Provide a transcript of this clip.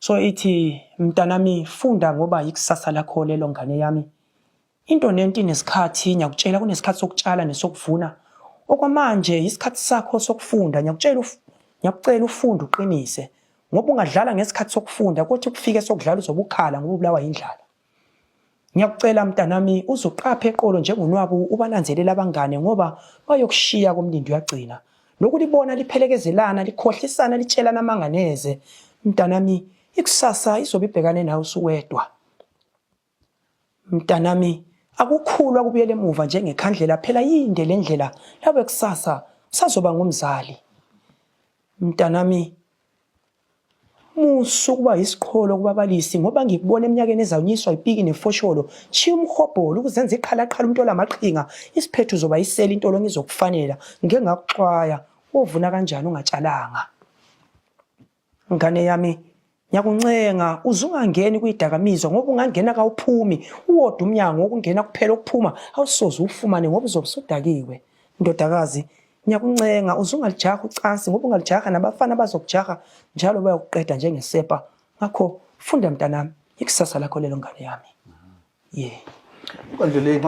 So ithi mntanami funda ngoba ikusasa lakho lelo ngane yami. Into nento inesikhathi, ngiyakutshela kunesikhathi sokutshala nesokuvuna. Okwamanje isikhathi sakho sokufunda, ngiyakucela ufunde uqinise. Ngoba ungadlala ngesikhathi sokufunda kuthi kufike sokudlala uzobukhala ngoba ubulawa indlala. Ngiyakucela mntanami uzuqaphe eqolo njengonwabu ubalanzelela abangane ngoba bayokushiya komlindi uyagcina. Lokhu libona liphelekezelana, likhohlisana, litshelana amanganeze. Mntanami ikusasa izobe ibhekane nawe usuwedwa. Mntanami akukhulu akubuyele emuva njengekhandlela, phela yinde le ndlela yabe kusasa usazoba ngumzali. Mntanami musu kuba isiqholo kubabalisi ngoba ngikubona eminyakeni ezawunyiswa ipiki nefosholo, chiya umhobholo ukuzenza iqhalaqhala umuntu olamaqhinga, isiphethu uzoba yisela intolo ngizokufanela, ngeke ngakuxwaya uvuna kanjani ungatshalanga. Ngane yami ngiyakuncenga uzungangeni kwidakamizwa ngoba ungangena kawuphumi, uwodwa umnyango okungena kuphela okuphuma awusoze ufumane ngoba uzobe usudakiwe. Ndodakazi ngiyakuncenga uzungalijaha ucansi ngoba ungalijaha nabafana bazokujaha njalo bayokuqeda njengesepa. Ngakho funda mntanami, ikusasa lakho lelo ngane yami.